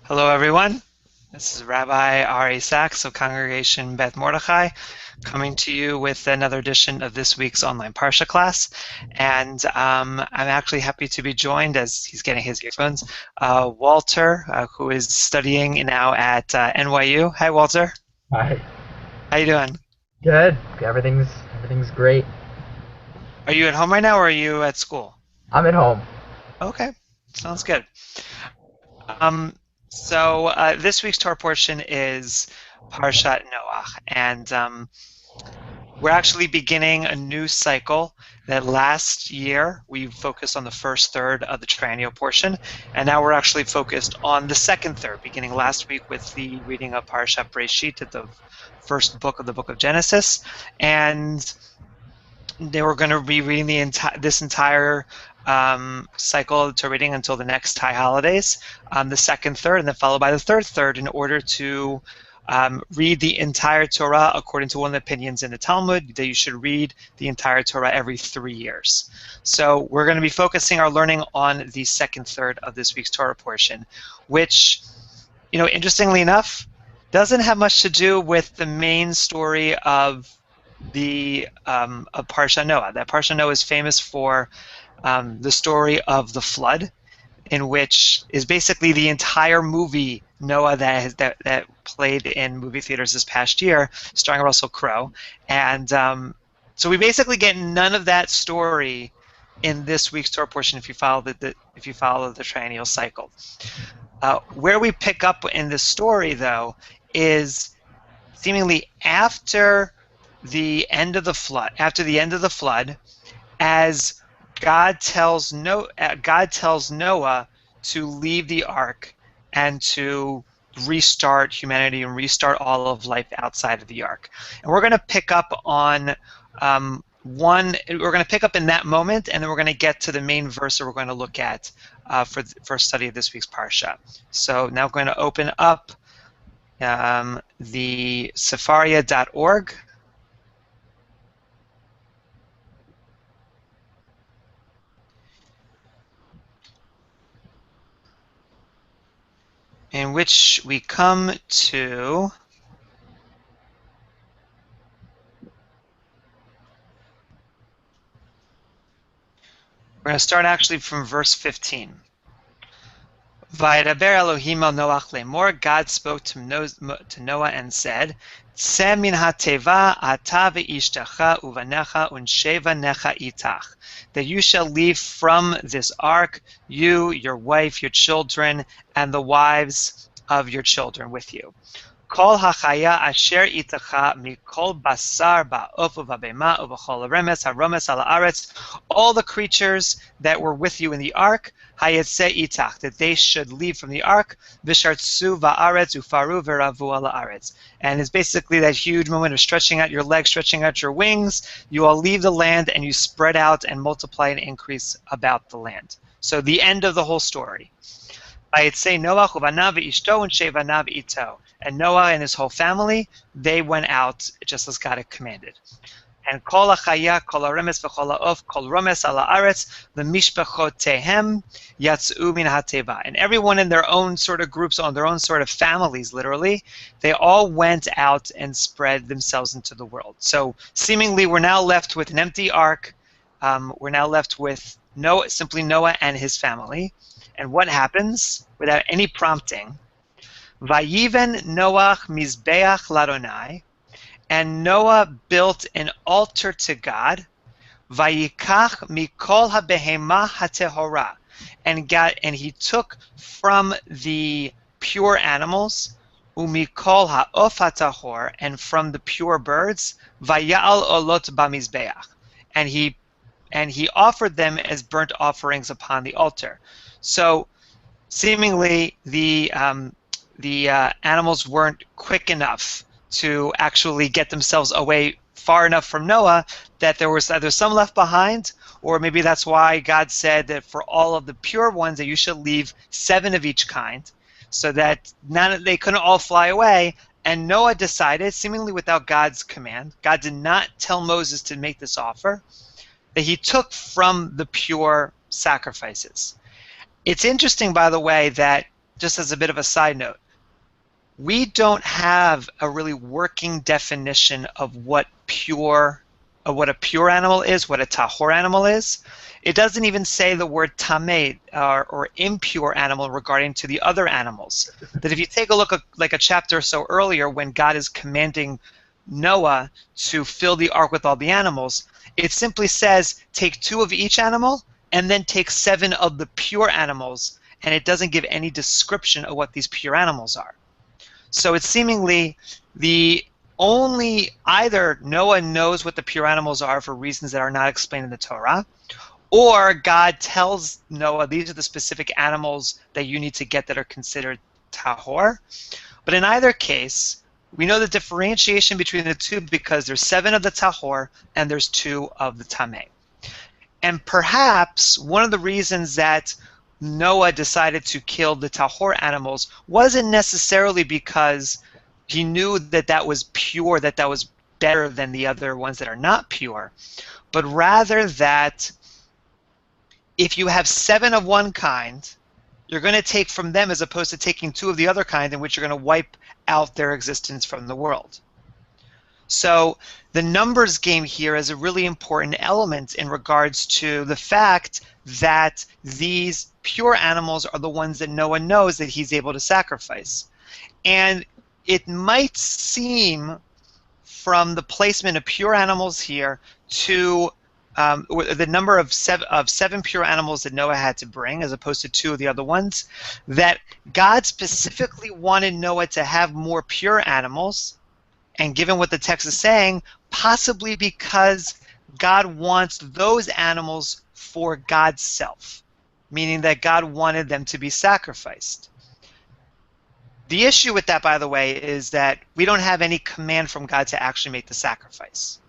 Hello, everyone. This is Rabbi Ari Sachs of Congregation Beth Mordechai coming to you with another edition of this week's online Parsha class. And I'm actually happy to be joined as he's getting his earphones, Walter, who is studying now at NYU. Hi, Walter. Hi. How you doing? Good. Everything's great. Are you at home right now or are you at school? I'm at home. Okay, sounds good. Um, so this week's Torah portion is Parashat Noach, and we're actually beginning a new cycle that last year we focused on the first third of the triennial portion, and now we're actually focused on the second third, beginning last week with the reading of Parashat Breshit, at the first book of the book of Genesis, and they were going to be reading this entire cycle to reading until the next high holidays, the second third, and then followed by the third third, in order to read the entire Torah according to one of the opinions in the Talmud that you should read the entire Torah every 3 years. So we're going to be focusing our learning on the second third of this week's Torah portion, which, interestingly enough, doesn't have much to do with the main story of the of Parashat Noah. That Parashat Noah is famous for the story of the flood, in which is basically the entire movie Noah that played in movie theaters this past year, starring Russell Crowe, and so we basically get none of that story in this week's Torah portion if you follow the triennial cycle. Where we pick up in this story, though, is seemingly after the end of the flood, as God tells Noah to leave the ark and to restart humanity and restart all of life outside of the ark. And we're going to pick up on we're going to pick up in that moment, and then we're going to get to the main verse that we're going to look at for study of this week's Parsha. So now we're going to open up the Sefaria.org. In which we come to we're going to start actually from verse 15. Vaydaber Elohim el Noach lemor, God spoke to Noah and said, Tse min hateva ata ve'ishtecha uvanecha unshevanecha itach, that you shall leave from this ark, you, your wife, your children, and the wives of your children with you. Kol hachaya asher itacha mikol basar ba'of u'vabema u'v'chol remes haromes al haaretz, all the creatures that were with you in the ark, hayetze itach, that they should leave from the ark, v'shartzu va'aretz ufaru v'ravu al haaretz. And it's basically that huge moment of stretching out your legs, stretching out your wings. You all leave the land and you spread out and multiply and increase about the land. So the end of the whole story. Vayetze Noach uvanav v'ishto u'shevanav ito. And Noah and his whole family, they went out just as God had commanded. And kol hachaya, kol haremes v'chol ha'of, kol romes al haaretz, l'mishpachotehem yatzu min hateva. And everyone in their own sort of groups, on their own sort of families, literally, they all went out and spread themselves into the world. So seemingly we're now left with an empty ark. We're now left with simply Noah and his family. And what happens without any prompting? Vayiven Noach mizbeach ladonai, and Noah built an altar to God. Vayikach mikol habehema hatehora, and he took from the pure animals, umikol ha'of hatahor, and from the pure birds, vayal olot bamizbeach, and he offered them as burnt offerings upon the altar. So seemingly the animals weren't quick enough to actually get themselves away far enough from Noah that there was either some left behind, or maybe that's why God said that for all of the pure ones that you should leave 7 of each kind, so that they couldn't all fly away. And Noah decided, seemingly without God's command, God did not tell Moses to make this offer, that he took from the pure sacrifices. It's interesting, by the way, that just as a bit of a side note, we don't have a really working definition of what a pure animal is, what a tahor animal is. It doesn't even say the word tameh or impure animal regarding to the other animals. That if you take a look at like a chapter or so earlier when God is commanding Noah to fill the ark with all the animals, it simply says take 2 of each animal and then take 7 of the pure animals, and it doesn't give any description of what these pure animals are. So it's seemingly the only either Noah knows what the pure animals are for reasons that are not explained in the Torah, or God tells Noah these are the specific animals that you need to get that are considered tahor. But in either case, we know the differentiation between the two because there's 7 of the tahor and there's 2 of the tameh. And perhaps one of the reasons that Noah decided to kill the tahor animals wasn't necessarily because he knew that that was pure, that that was better than the other ones that are not pure, but rather that if you have 7 of one kind, you're going to take from them as opposed to taking 2 of the other kind, in which you're going to wipe out their existence from the world. So the numbers game here is a really important element in regards to the fact that these pure animals are the ones that Noah knows that he's able to sacrifice. And it might seem from the placement of pure animals here to the number of 7 pure animals that Noah had to bring as opposed to 2 of the other ones, that God specifically wanted Noah to have more pure animals. And given what the text is saying, possibly because God wants those animals for God's self, meaning that God wanted them to be sacrificed. The issue with that, by the way, is that we don't have any command from God to actually make the sacrifice.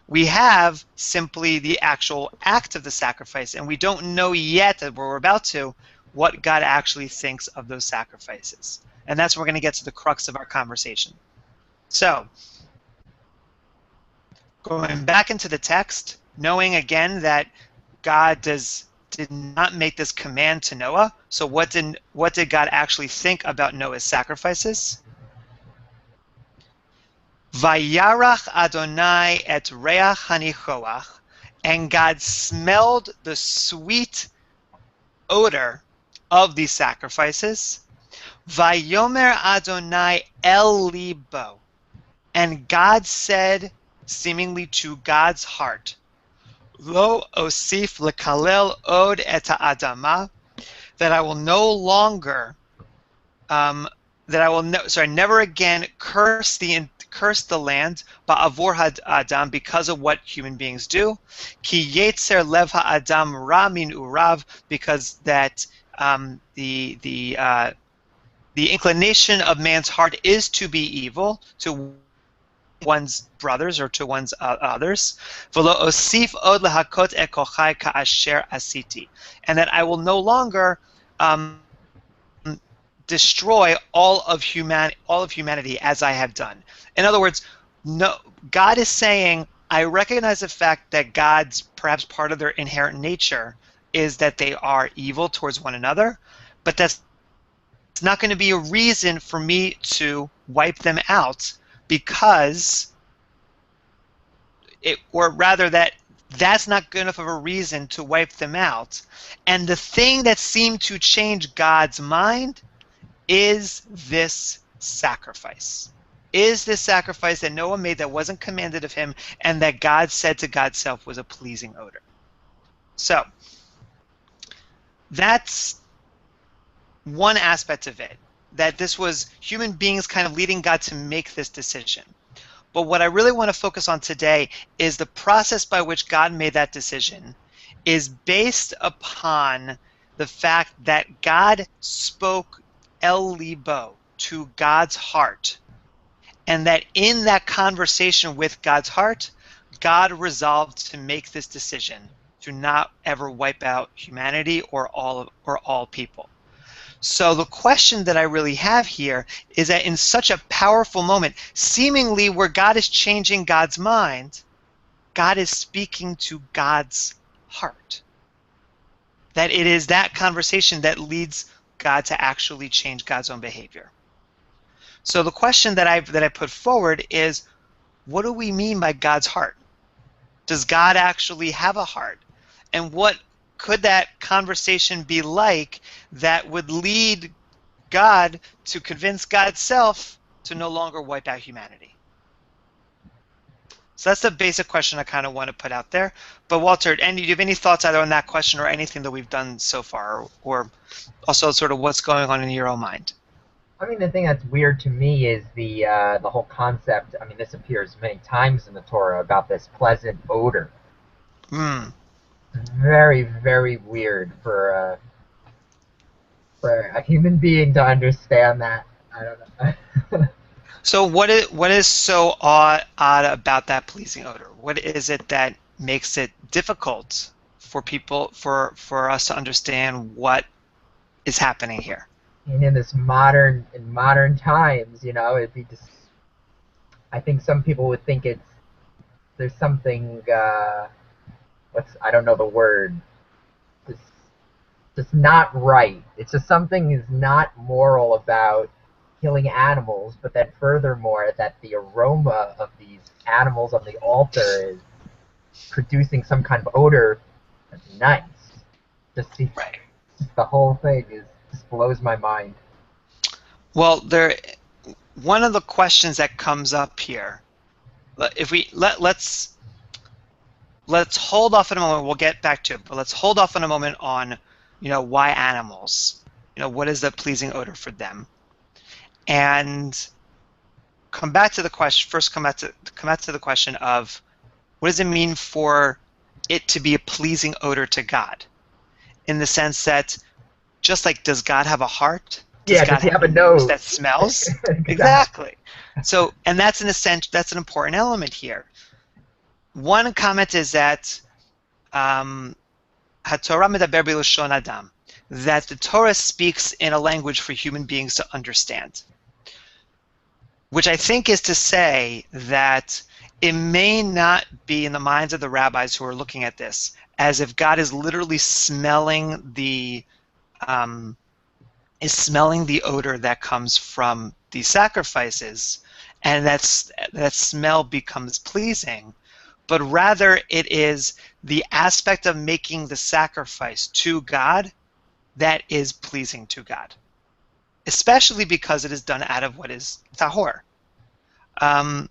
We have simply the actual act of the sacrifice, and we don't know yet that we're about to what God actually thinks of those sacrifices. And that's where we're going to get to the crux of our conversation. So, going back into the text, knowing again that God did not make this command to Noah. So what did God actually think about Noah's sacrifices? Vayarach Adonai et reach hanichoach, and God smelled the sweet odor of these sacrifices. Vayomer Adonai el libo, and God said, seemingly to God's heart, Lo osif lekalel od et ha'adama, that I will no longer, never again curse the land, ba'avor ha'adam, because of what human beings do. Ki yetzer lev ha'adam ra min urav, because that the inclination of man's heart is to be evil, to one's brothers or to one's others, and that I will no longer destroy all of humanity as I have done. In other words, no, God is saying, I recognize the fact that God's perhaps part of their inherent nature is that they are evil towards one another, but that's not going to be a reason for me to wipe them out, because that's not good enough of a reason to wipe them out. And the thing that seemed to change God's mind is this sacrifice. Is this sacrifice that Noah made that wasn't commanded of him and that God said to God's self was a pleasing odor. So that's one aspect of it, that this was human beings kind of leading God to make this decision. But what I really want to focus on today is the process by which God made that decision is based upon the fact that God spoke El Libo, to God's heart, and that in that conversation with God's heart, God resolved to make this decision to not ever wipe out humanity or all people. So the question that I really have here is that in such a powerful moment, seemingly where God is changing God's mind, God is speaking to God's heart. That it is that conversation that leads God to actually change God's own behavior. So the question that I put forward is, what do we mean by God's heart? Does God actually have a heart? And what could that conversation be like that would lead God to convince God's self to no longer wipe out humanity? So that's the basic question I kind of want to put out there. But Walter, do you have any thoughts either on that question or anything that we've done so far, or also sort of what's going on in your own mind? I mean, the thing that's weird to me is the whole concept. I mean, this appears many times in the Torah about this pleasant odor. Hmm. Very, very weird for a human being to understand that. I don't know. So what is so odd about that pleasing odor? What is it that makes it difficult for people for us to understand what is happening here? And in modern times, it'd be just. I think some people would think there's something. I don't know the word. Just just not right. It's just something is not moral about killing animals, but then furthermore that the aroma of these animals on the altar is producing some kind of odor that's nice. Just seems, Right. just the whole thing just blows my mind. Well, one of the questions that comes up here, if we let's hold off in a moment. We'll get back to it, but let's hold off in a moment on, why animals? What is the pleasing odor for them? And come back to the question. First, come back to the question of what does it mean for it to be a pleasing odor to God? In the sense that, just like, does God have a heart? Does Yeah, does God he have have a a nose nose? that smells? Exactly. Exactly. So, and that's that's an important element here. One comment is that HaTorah medaber b'lashon Adam, that the Torah speaks in a language for human beings to understand, which I think is to say that it may not be in the minds of the rabbis who are looking at this as if God is literally smelling the odor that comes from these sacrifices, and that smell becomes pleasing, but rather it is the aspect of making the sacrifice to God that is pleasing to God, especially because it is done out of what is tahor. Um,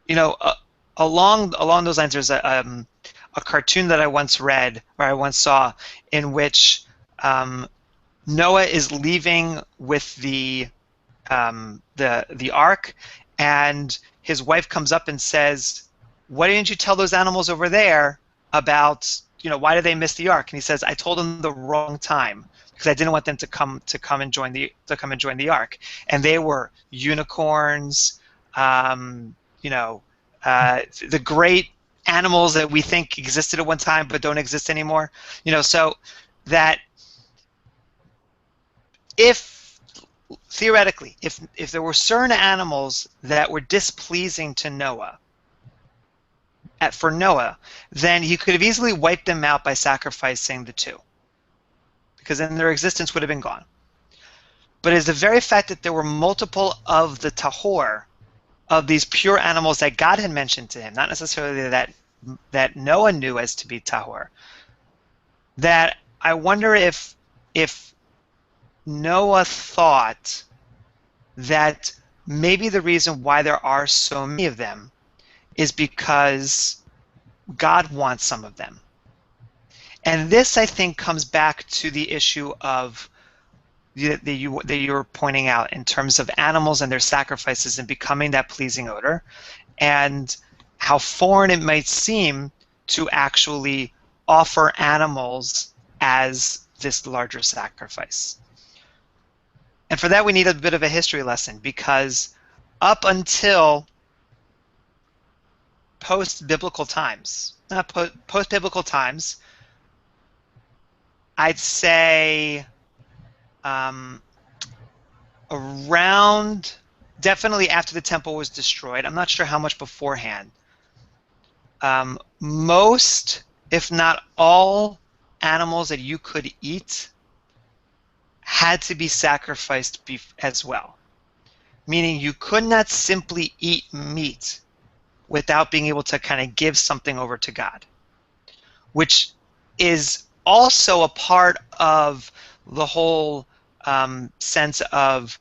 you know, uh, along those lines, there's a cartoon that I once read, or I once saw, in which Noah is leaving with the ark, and his wife comes up and says, "Why didn't you tell those animals over there about, why did they miss the ark?" And he says, "I told them the wrong time because I didn't want them to come and join the ark, and they were unicorns, the great animals that we think existed at one time but don't exist anymore." So that if theoretically, if there were certain animals that were displeasing to Noah, for Noah, then he could have easily wiped them out by sacrificing the two, because then their existence would have been gone. But it's the very fact that there were multiple of the tahor, of these pure animals that God had mentioned to him, not necessarily that Noah knew as to be tahor, that I wonder if Noah thought that maybe the reason why there are so many of them is because God wants some of them. And this, I think, comes back to the issue of that you were pointing out in terms of animals and their sacrifices and becoming that pleasing odor, and how foreign it might seem to actually offer animals as this larger sacrifice. And for that, we need a bit of a history lesson, because up until post-biblical times, not post-biblical times, I'd say around, definitely after the temple was destroyed, I'm not sure how much beforehand, most, if not all, animals that you could eat had to be sacrificed as well. Meaning you could not simply eat meat without being able to kind of give something over to God, which is also a part of the whole sense of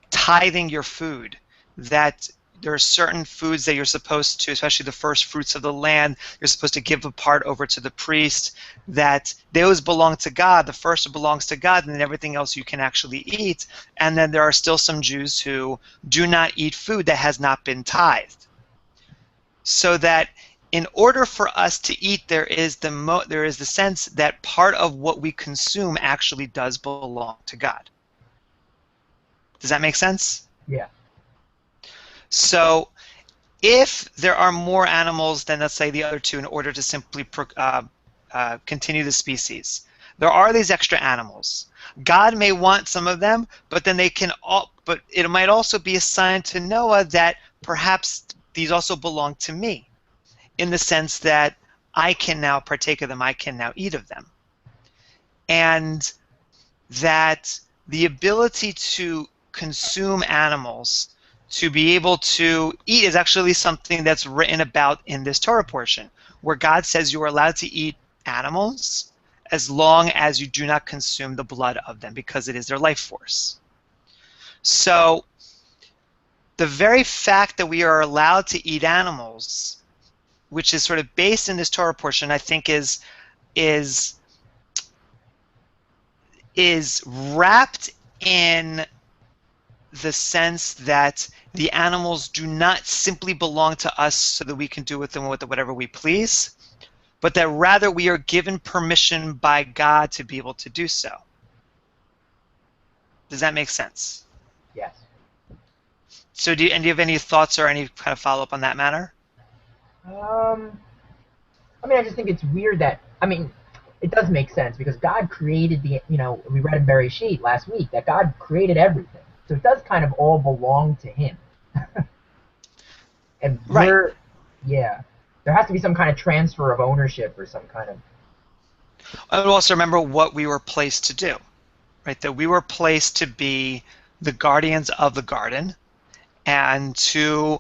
tithing your food, that there are certain foods that you're supposed to, especially the first fruits of the land, you're supposed to give a part over to the priest, that those belong to God. The first belongs to God, and then everything else you can actually eat. And then there are still some Jews who do not eat food that has not been tithed. So that in order for us to eat, there is the sense that part of what we consume actually does belong to God. Does that make sense? Yeah. So if there are more animals than, let's say, the other two in order to simply continue the species, there are these extra animals. God may want some of them, but then but it might also be a sign to Noah that perhaps these also belong to me, in the sense that I can now partake of them, I can now eat of them. And that the ability to consume animals, to be able to eat, is actually something that's written about in this Torah portion, where God says you are allowed to eat animals as long as you do not consume the blood of them, because it is their life force. So the very fact that we are allowed to eat animals, which is sort of based in this Torah portion, I think is wrapped in the sense that the animals do not simply belong to us so that we can do with them whatever we please, but that rather we are given permission by God to be able to do so. Does that make sense? Yes. So do you have any thoughts or any kind of follow-up on that matter? I mean, I just think it's weird that, I mean, it does make sense because God created we read in Bereshit last week that God created everything. So it does kind of all belong to Him. And Right. yeah, there has to be some kind of transfer of ownership or some kind of. I would also remember what we were placed to do, right? That we were placed to be the guardians of the garden, and to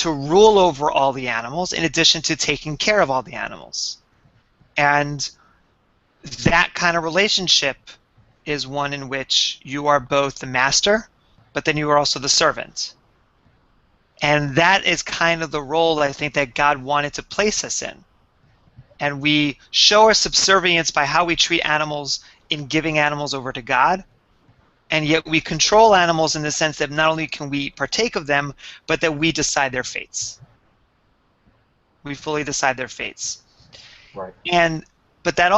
rule over all the animals, in addition to taking care of all the animals. And that kind of relationship is one in which you are both the master, but then you are also the servant. And that is kind of the role I think that God wanted to place us in. And we show our subservience by how we treat animals in giving animals over to God. And yet we control animals in the sense that not only can we partake of them, but that we decide their fates. We fully decide their fates. Right. But that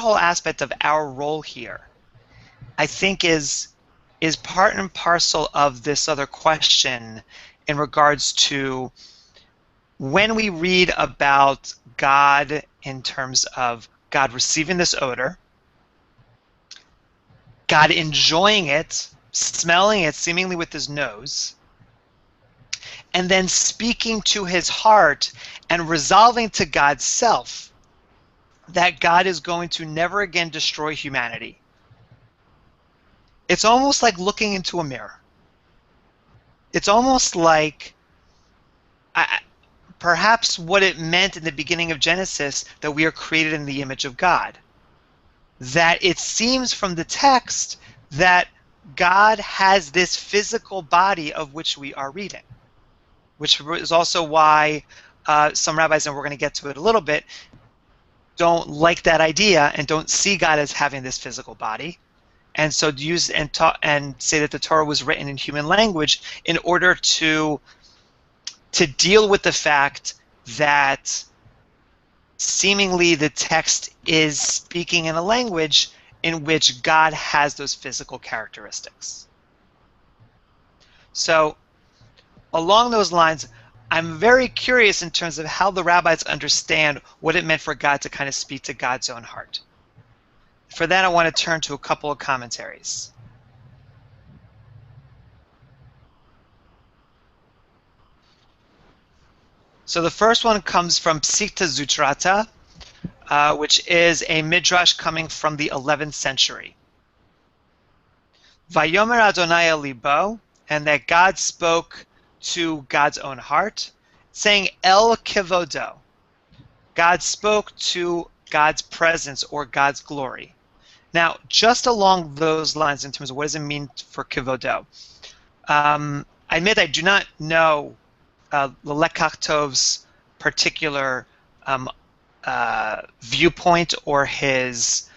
whole aspect of our role here, I think is part and parcel of this other question in regards to when we read about God in terms of God receiving this odor, God enjoying it, smelling it seemingly with his nose, and then speaking to his heart and resolving to God's self that God is going to never again destroy humanity. It's almost like looking into a mirror. It's almost like perhaps what it meant in the beginning of Genesis, that we are created in the image of God. That it seems from the text that God has this physical body of which we are reading, which is also why some rabbis, and we're going to get to it a little bit, don't like that idea and don't see God as having this physical body, and so use and say that the Torah was written in human language in order to deal with the fact that seemingly the text is speaking in a language in which God has those physical characteristics. So along those lines, I'm very curious in terms of how the rabbis understand what it meant for God to kind of speak to God's own heart. For that, I want to turn to a couple of commentaries. So the first one comes from Psikta Zutrata, which is a midrash coming from the 11th century. Vayomer Adonai el libo, and that God spoke to God's own heart, saying El Kevodo. God spoke to God's presence or God's glory. Now, just along those lines, in terms of what does it mean for Kevodo, I admit I do not know the Lekach Tov's particular viewpoint or his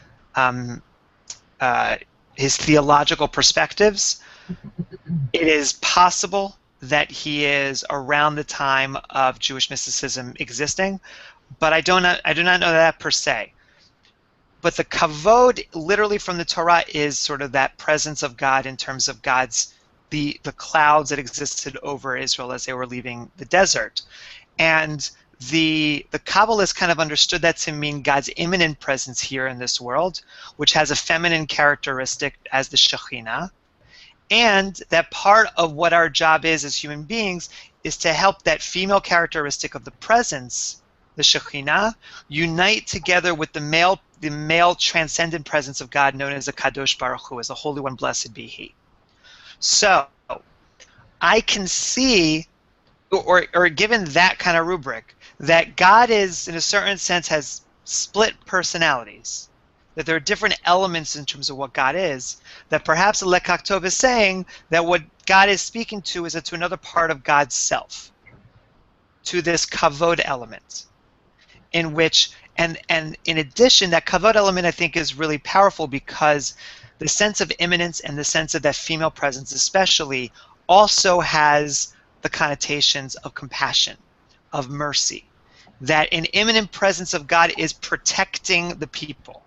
theological perspectives. It is possible that he is around the time of Jewish mysticism existing, but I do not know that per se. But the kavod, literally from the Torah, is sort of that presence of God in terms of God's the clouds that existed over Israel as they were leaving the desert, and the Kabbalists kind of understood that to mean God's immanent presence here in this world, which has a feminine characteristic as the Shekhinah, and that part of what our job is as human beings is to help that female characteristic of the presence, the Shekhinah, unite together with the male transcendent presence of God known as the Kadosh Baruch Hu, as the Holy One, blessed be He. So I can see, or given that kind of rubric, that God is, in a certain sense, has split personalities, that there are different elements in terms of what God is, that perhaps the Lekach Tov is saying that what God is speaking to is to another part of God's self, to this kavod element, in which, and in addition, that kavod element I think is really powerful because the sense of immanence and the sense of that female presence especially also has the connotations of compassion, of mercy, that an immanent presence of God is protecting the people,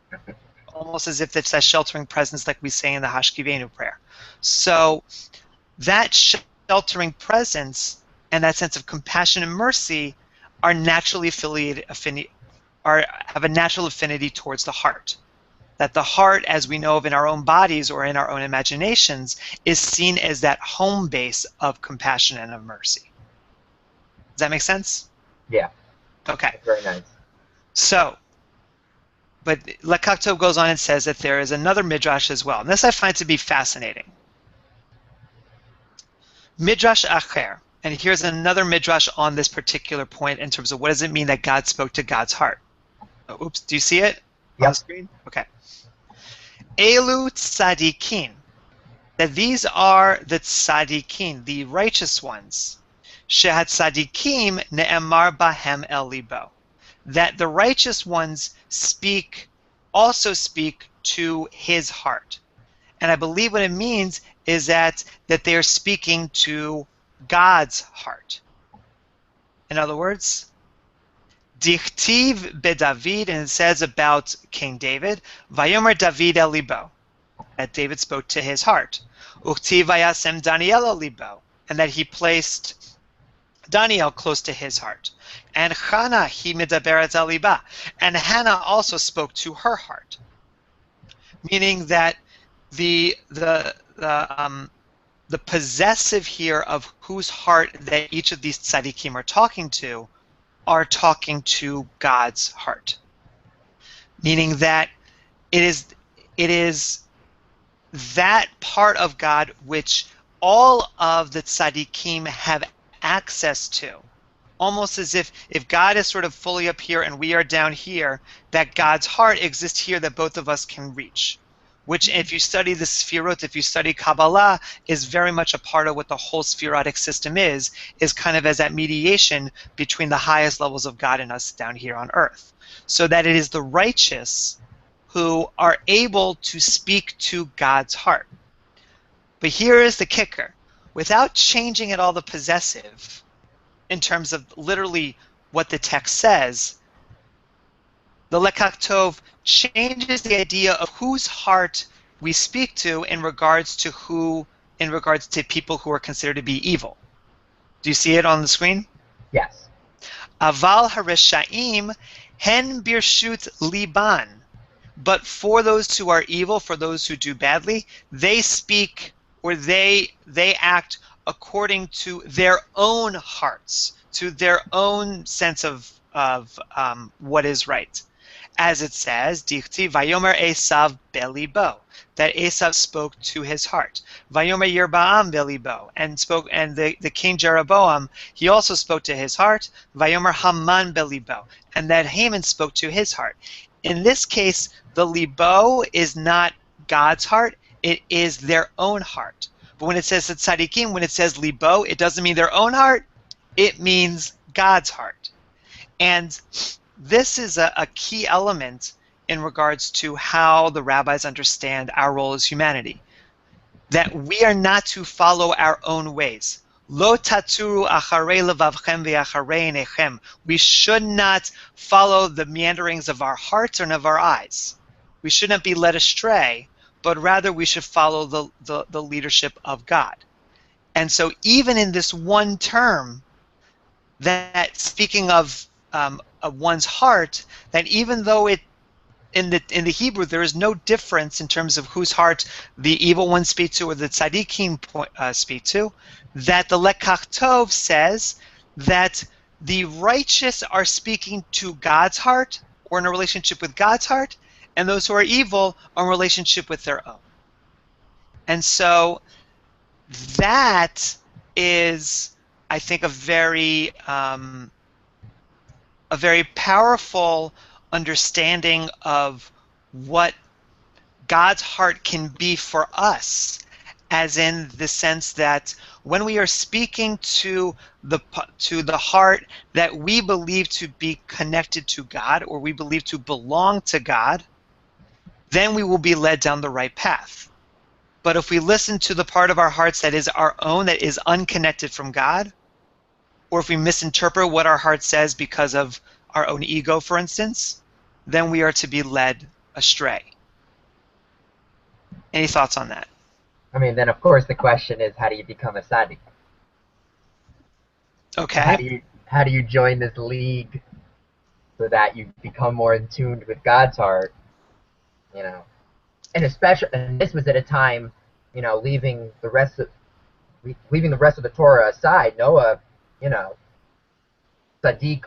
almost as if it's that sheltering presence like we say in the Hashkivenu prayer. So that sheltering presence and that sense of compassion and mercy are naturally affiliated, have a natural affinity towards the heart. That the heart, as we know of in our own bodies or in our own imaginations, is seen as that home base of compassion and of mercy. Does that make sense? Yeah. Okay. That's very nice. So, but Lekach Tov goes on and says that there is another midrash as well. And this I find to be fascinating. Midrash Acher. And here's another midrash on this particular point in terms of what does it mean that God spoke to God's heart. Oh, oops, do you see it on the screen? Okay. Elu tzadikin. That these are the tzadikin, the righteous ones. Shehat tzadikim ne'emar bahem el libo. That the righteous ones also speak to his heart. And I believe what it means is that they are speaking to God's heart. In other words, Dichtiv beDavid, and it says about King David, Vayomer David el libo, that David spoke to his heart. Uchtiv vayasem Daniel el libo, and that he placed Daniel close to his heart. And Hannah he medaberet el liba, and Hannah also spoke to her heart. Meaning that the possessive here of whose heart that each of these tzaddikim are talking to God's heart. Meaning that it is that part of God which all of the tzaddikim have access to. Almost as if God is sort of fully up here and we are down here, that God's heart exists here that both of us can reach. Which, if you study the Sfirot, if you study Kabbalah, is very much a part of what the whole Sphirotic system is kind of as that mediation between the highest levels of God and us down here on earth. So that it is the righteous who are able to speak to God's heart. But here is the kicker. Without changing at all the possessive, in terms of literally what the text says, the Lekach Tov changes the idea of whose heart we speak to in regards to people who are considered to be evil. Do you see it on the screen? Yes. Aval hareshaim hen birshut liban. But for those who are evil, for those who do badly, they speak or they act according to their own hearts, to their own sense of what is right. as it says, Dichti Vayomer Esav Belibo, that Esav spoke to his heart. Vayomer Yerbaam Belibo, and the king Jeroboam, he also spoke to his heart. Vayomer Haman Belibo, and that Haman spoke to his heart. In this case, the libo is not God's heart, it is their own heart. But when it says that tzaddikim, when it says libo, it doesn't mean their own heart, it means God's heart. And this is a key element in regards to how the rabbis understand our role as humanity. That we are not to follow our own ways. Lo taturu acharei levavchem ve'acharei einechem. We should not follow the meanderings of our hearts and of our eyes. We should not be led astray, but rather we should follow the leadership of God. And so even in this one term, that speaking of one's heart, that even though it in the Hebrew there is no difference in terms of whose heart the evil ones speak to or the tzaddikim speak to, that the Lekach Tov says that the righteous are speaking to God's heart or in a relationship with God's heart, and those who are evil are in a relationship with their own. And so that is, I think, a very powerful understanding of what God's heart can be for us, as in the sense that when we are speaking to the heart that we believe to be connected to God or we believe to belong to God, then we will be led down the right path. But if we listen to the part of our hearts that is our own, that is unconnected from God, or if we misinterpret what our heart says because of our own ego, for instance, then we are to be led astray. Any thoughts on that? I mean, then of course the question is, how do you become a tzaddik? Okay. How do you join this league so that you become more in tune with God's heart? You know, and this was at a time, you know, leaving the rest of the Torah aside. Noah, you know, tzaddik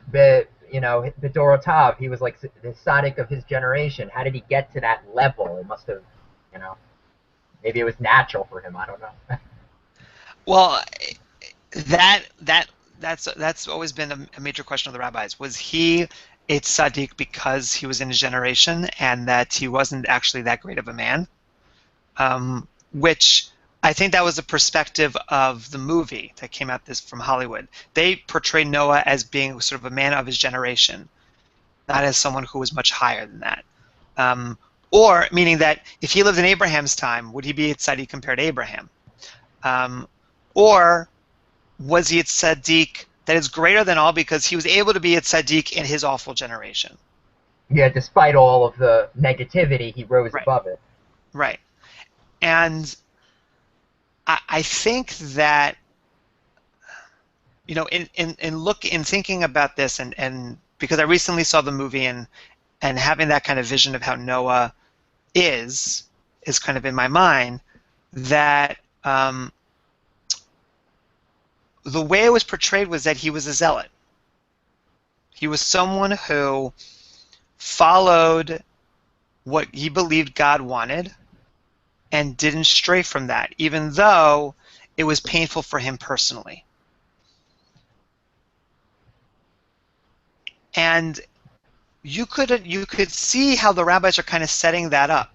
b'dorotav, he was like the tzaddik of his generation. How did he get to that level? It must have, you know, maybe it was natural for him. I don't know. Well, that's always been a major question of the rabbis. Was he a tzaddik because he was in his generation and that he wasn't actually that great of a man? Which I think that was a perspective of the movie that came out from Hollywood. They portrayed Noah as being sort of a man of his generation, not as someone who was much higher than that. Or meaning that if he lived in Abraham's time, would he be a tzaddik compared to Abraham? Or was he a tzaddik that is greater than all because he was able to be a tzaddik in his awful generation? Yeah, despite all of the negativity, he rose above it. Right. And I think that, you know, in thinking about this, and because I recently saw the movie and having that kind of vision of how Noah is kind of in my mind, that the way it was portrayed was that he was a zealot. He was someone who followed what he believed God wanted and didn't stray from that, even though it was painful for him personally. And you could see how the rabbis are kind of setting that up,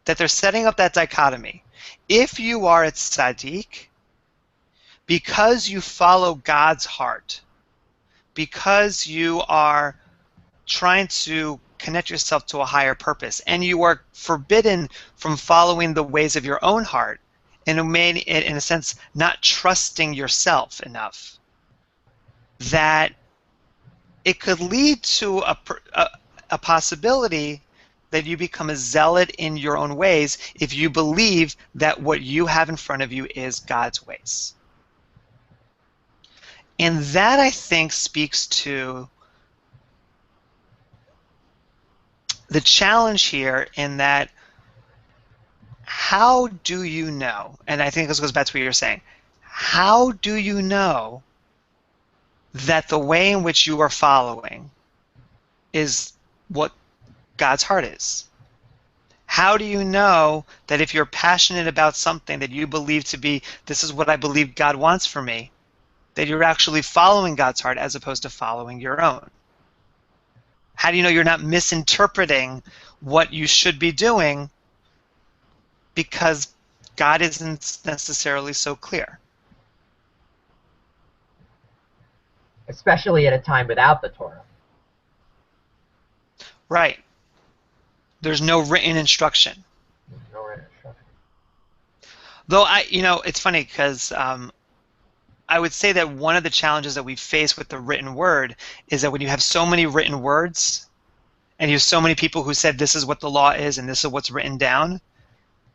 that they're setting up that dichotomy. If you are a tzaddik, because you follow God's heart, because you are trying to connect yourself to a higher purpose, and you are forbidden from following the ways of your own heart, and in a sense not trusting yourself enough, that it could lead to a possibility that you become a zealot in your own ways if you believe that what you have in front of you is God's ways. And that, I think, speaks to the challenge here in that, how do you know, and I think this goes back to what you're saying, how do you know that the way in which you are following is what God's heart is? How do you know that if you're passionate about something that you believe to be, this is what I believe God wants for me, that you're actually following God's heart as opposed to following your own? How do you know you're not misinterpreting what you should be doing because God isn't necessarily so clear? Especially at a time without the Torah. Right. There's no written instruction. No written instruction. Though it's funny because I would say that one of the challenges that we face with the written word is that when you have so many written words and you have so many people who said this is what the law is and this is what's written down,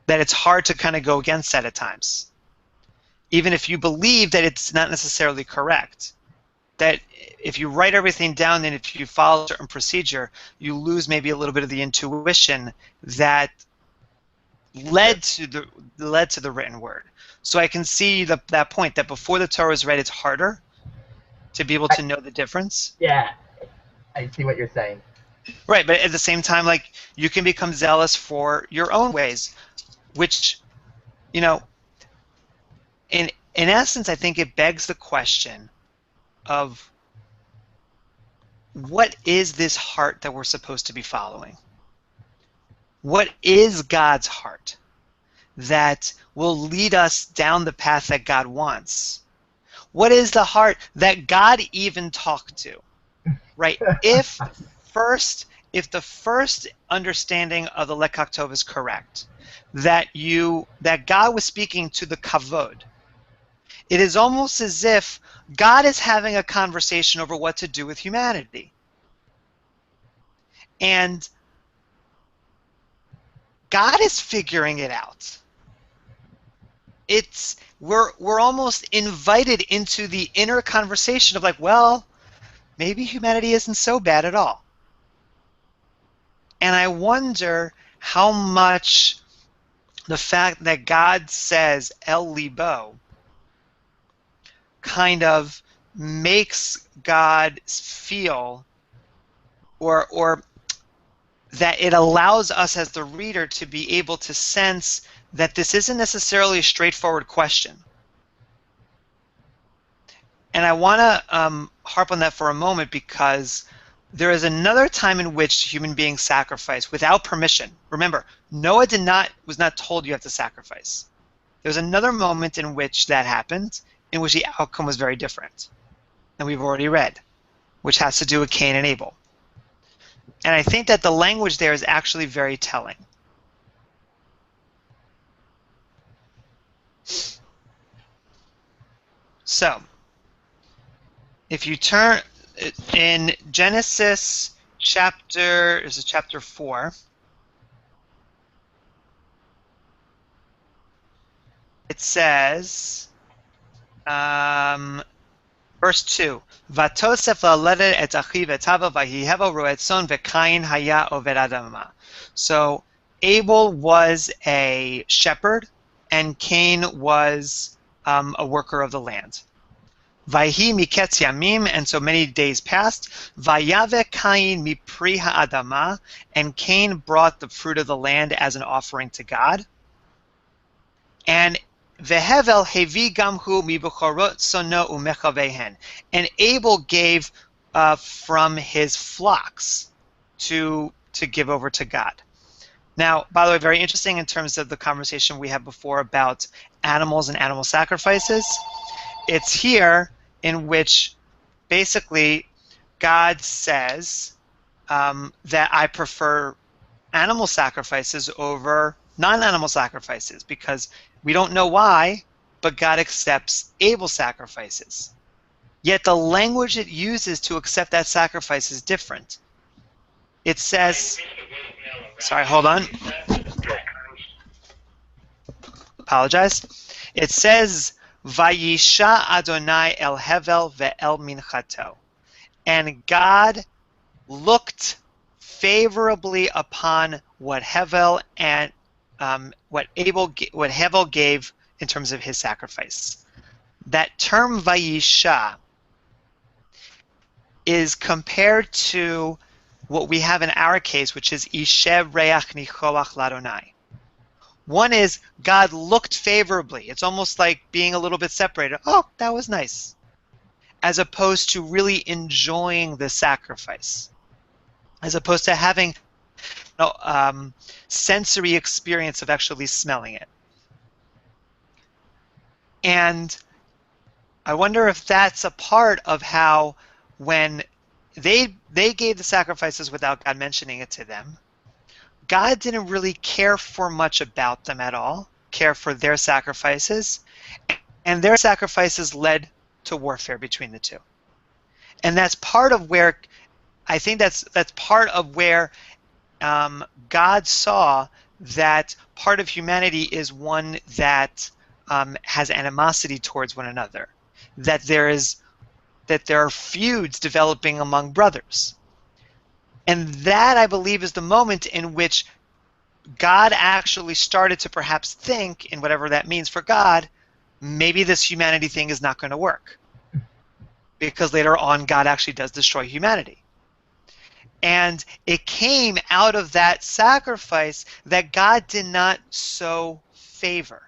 that it's hard to kind of go against that at times. Even if you believe that it's not necessarily correct, that if you write everything down and if you follow a certain procedure, you lose maybe a little bit of the intuition that led to the written word. So I can see that point that before the Torah is read, it's harder to be able to know the difference. Yeah, I see what you're saying. Right, but at the same time, like, you can become zealous for your own ways, which, in essence, I think it begs the question of what is this heart that we're supposed to be following? What is God's heart that will lead us down the path that God wants? What is the heart that God even talked to? Right? If the first understanding of the Lekach Tov is correct, that God was speaking to the kavod, it is almost as if God is having a conversation over what to do with humanity. And God is figuring it out. We're almost invited into the inner conversation of like, well, maybe humanity isn't so bad at all. And I wonder how much the fact that God says El Libo kind of makes God feel, or that it allows us as the reader to be able to sense that this isn't necessarily a straightforward question. And I want to harp on that for a moment because there is another time in which human beings sacrifice without permission. Remember, Noah was not told you have to sacrifice. There's another moment in which that happened, in which the outcome was very different, and we've already read, which has to do with Cain and Abel. And I think that the language there is actually very telling. So, if you turn in Genesis chapter 4, it says, verse 2, Vatosef la'ledet et achiv et hava vayiheva roetzon ve'kain haya oved adama. So Abel was a shepherd, and Cain was a worker of the land. Vayhi miketz yamim, and so many days passed. Vayave Cain mipri ha'adama, and Cain brought the fruit of the land as an offering to God. And Vehevel hevi gamhu mibuchorot sono umechavehen, and Abel gave from his flocks to give over to God. Now, by the way, very interesting in terms of the conversation we had before about animals and animal sacrifices. It's here in which basically God says that I prefer animal sacrifices over non-animal sacrifices because we don't know why, but God accepts Abel's sacrifices. Yet the language it uses to accept that sacrifice is different. It says, sorry, hold on. Apologize. It says, Vayisha Adonai el Hevel ve'el minchato. And God looked favorably upon what Hevel and what Hevel gave in terms of his sacrifice. That term Vayisha is compared to what we have in our case, which is Ishev Reach Nichoach Ladonai. One is God looked favorably. It's almost like being a little bit separated. Oh, that was nice. As opposed to really enjoying the sacrifice. As opposed to having sensory experience of actually smelling it. And I wonder if that's a part of how when they gave the sacrifices without God mentioning it to them, God didn't really care for much about them at all, care for their sacrifices, and their sacrifices led to warfare between the two. And that's part of where, I think that's part of where God saw that part of humanity is one that has animosity towards one another, that there are feuds developing among brothers. And that, I believe, is the moment in which God actually started to perhaps think, in whatever that means for God, maybe this humanity thing is not going to work. Because later on, God actually does destroy humanity. And it came out of that sacrifice that God did not sow favor.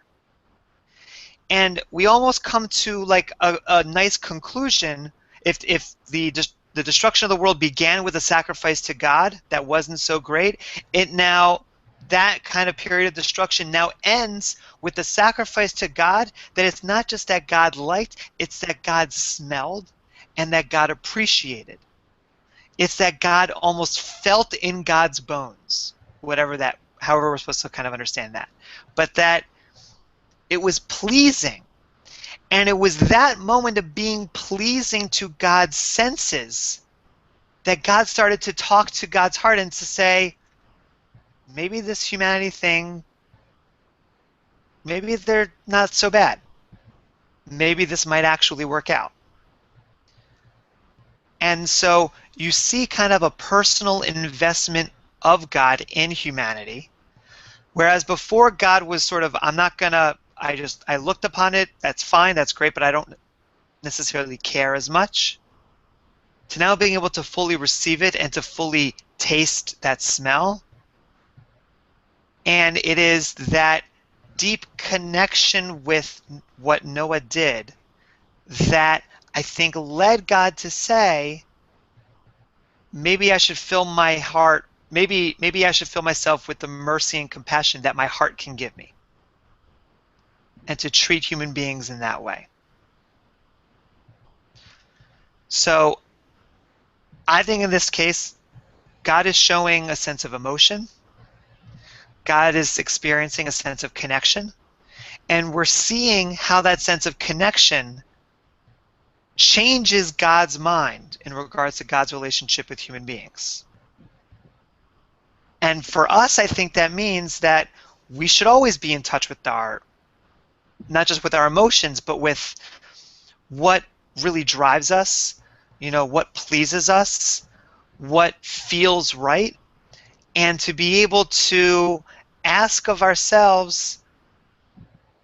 And we almost come to like a nice conclusion if the destruction of the world began with a sacrifice to God that wasn't so great, that kind of period of destruction now ends with the sacrifice to God that it's not just that God liked, it's that God smelled and that God appreciated. It's that God almost felt in God's bones, however we're supposed to kind of understand that. But that it was pleasing. And it was that moment of being pleasing to God's senses that God started to talk to God's heart and to say, maybe this humanity thing, maybe they're not so bad. Maybe this might actually work out. And so you see kind of a personal investment of God in humanity, whereas before God was sort of, I looked upon it, that's fine, that's great, but I don't necessarily care as much, to now being able to fully receive it and to fully taste that smell. And it is that deep connection with what Noah did that I think led God to say, maybe I should fill my heart, maybe I should fill myself with the mercy and compassion that my heart can give me, and to treat human beings in that way. So I think in this case, God is showing a sense of emotion. God is experiencing a sense of connection. And we're seeing how that sense of connection changes God's mind in regards to God's relationship with human beings. And for us, I think that means that we should always be in touch with not just with our emotions, but with what really drives us, what pleases us, what feels right, and to be able to ask of ourselves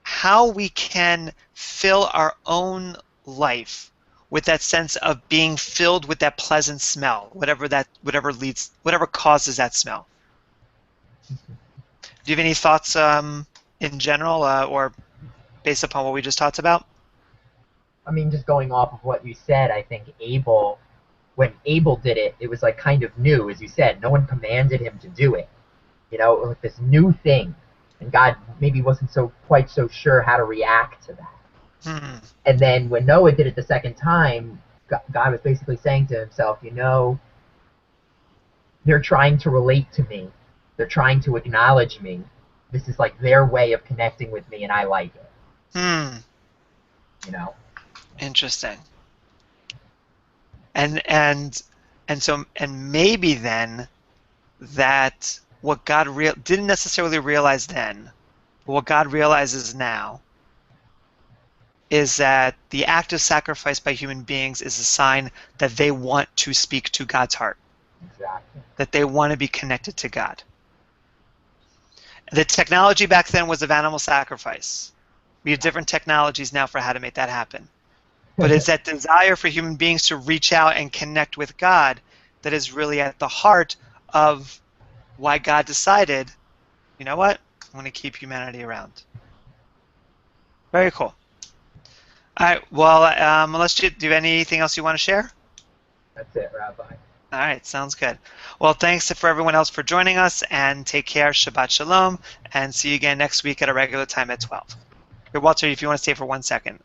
how we can fill our own life with that sense of being filled with that pleasant smell, whatever causes that smell. Do you have any thoughts in general or based upon what we just talked about? I mean, just going off of what you said, I think when Abel did it, it was like kind of new, as you said. No one commanded him to do it. It was this new thing, and God maybe wasn't quite so sure how to react to that. Hmm. And then when Noah did it the second time, God was basically saying to himself, they're trying to relate to me. They're trying to acknowledge me. This is like their way of connecting with me, and I like it. Interesting. And maybe then that what God didn't necessarily realize then, but what God realizes now, is that the act of sacrifice by human beings is a sign that they want to speak to God's heart. Exactly. That they want to be connected to God. The technology back then was of animal sacrifice. We have different technologies now for how to make that happen. But it's that desire for human beings to reach out and connect with God that is really at the heart of why God decided, you know what, I'm going to keep humanity around. Very cool. All right, well, unless you do you have anything else you want to share? That's it, Rabbi. All right, sounds good. Well, thanks for everyone else for joining us, and take care. Shabbat shalom, and see you again next week at a regular time at 12. Here, Walter, if you want to stay for 1 second.